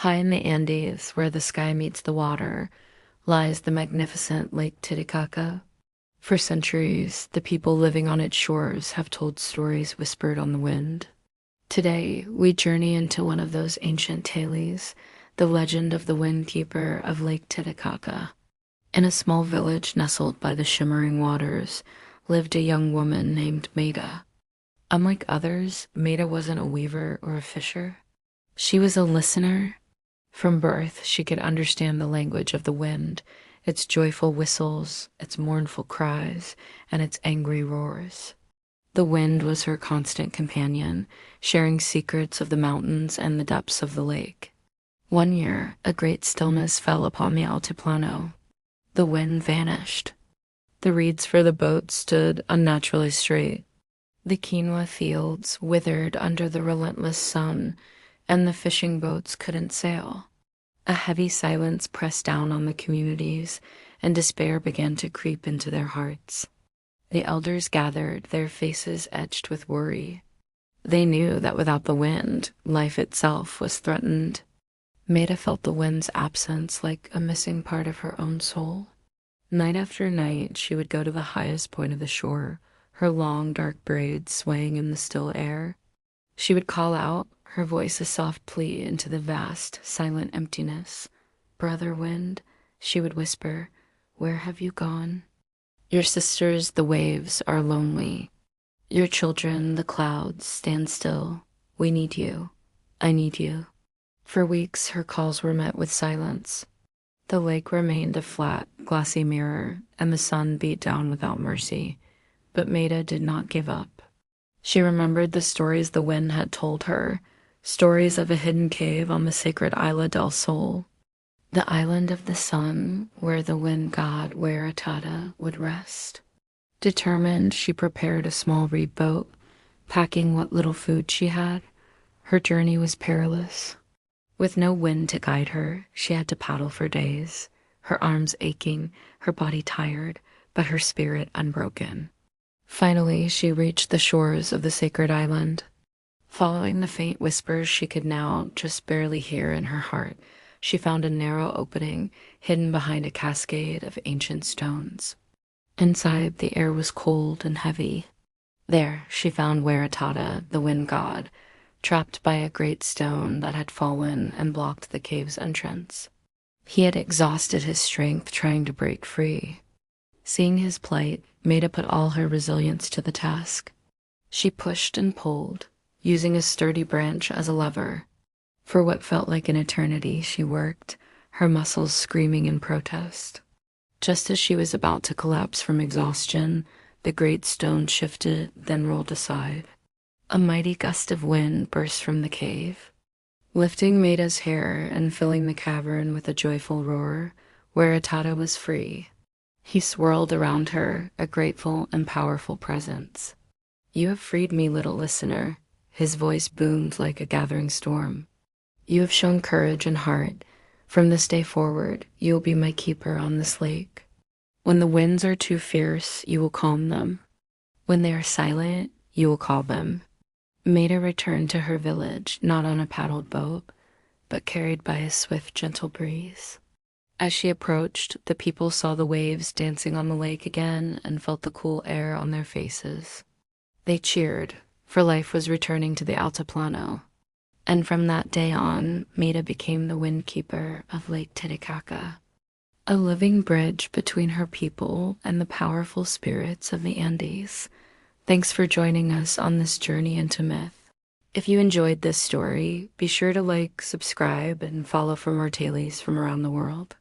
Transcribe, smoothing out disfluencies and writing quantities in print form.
High in the Andes, where the sky meets the water, lies the magnificent Lake Titicaca. For centuries, the people living on its shores have told stories whispered on the wind. Today, we journey into one of those ancient tales, the legend of the wind keeper of Lake Titicaca. In a small village nestled by the shimmering waters, lived a young woman named Maida. Unlike others, Maida wasn't a weaver or a fisher. She was a listener. From birth, she could understand the language of the wind, its joyful whistles, its mournful cries, and its angry roars. The wind was her constant companion, sharing secrets of the mountains and the depths of the lake. One year, a great stillness fell upon the altiplano. The wind vanished. The reeds for the boat stood unnaturally straight. The quinoa fields withered under the relentless sun, and the fishing boats couldn't sail. A heavy silence pressed down on the communities, and despair began to creep into their hearts. The elders gathered, their faces etched with worry. They knew that without the wind, life itself was threatened. Maida felt the wind's absence like a missing part of her own soul. Night after night, she would go to the highest point of the shore, her long, dark braids swaying in the still air. She would call out, her voice a soft plea into the vast, silent emptiness. "Brother Wind," she would whisper, "where have you gone? Your sisters, the waves, are lonely. Your children, the clouds, stand still. We need you. I need you." For weeks, her calls were met with silence. The lake remained a flat, glassy mirror, and the sun beat down without mercy. But Maida did not give up. She remembered the stories the wind had told her, stories of a hidden cave on the sacred Isla del Sol, the island of the sun where the wind god Weratata would rest. Determined, she prepared a small reed boat, packing what little food she had. Her journey was perilous. With no wind to guide her, she had to paddle for days, her arms aching, her body tired, but her spirit unbroken. Finally, she reached the shores of the sacred island. Following the faint whispers she could now just barely hear in her heart, she found a narrow opening hidden behind a cascade of ancient stones. Inside, the air was cold and heavy. There, she found Weratata, the wind god, trapped by a great stone that had fallen and blocked the cave's entrance. He had exhausted his strength trying to break free. Seeing his plight, Maida put all her resilience to the task. She pushed and pulled, using a sturdy branch as a lever. For what felt like an eternity, she worked, her muscles screaming in protest. Just as she was about to collapse from exhaustion, the great stone shifted, then rolled aside. A mighty gust of wind burst from the cave, lifting Maida's hair and filling the cavern with a joyful roar. Weratata was free. He swirled around her, a grateful and powerful presence. "You have freed me, little listener." His voice boomed like a gathering storm. "You have shown courage and heart. From this day forward, you will be my keeper on this lake. When the winds are too fierce, you will calm them. When they are silent, you will call them." Maida returned to her village, not on a paddled boat, but carried by a swift, gentle breeze. As she approached, the people saw the waves dancing on the lake again and felt the cool air on their faces. They cheered, for life was returning to the Altiplano. And from that day on, Maida became the wind keeper of Lake Titicaca, a living bridge between her people and the powerful spirits of the Andes. Thanks for joining us on this journey into myth. If you enjoyed this story, be sure to like, subscribe, and follow for more tales from around the world.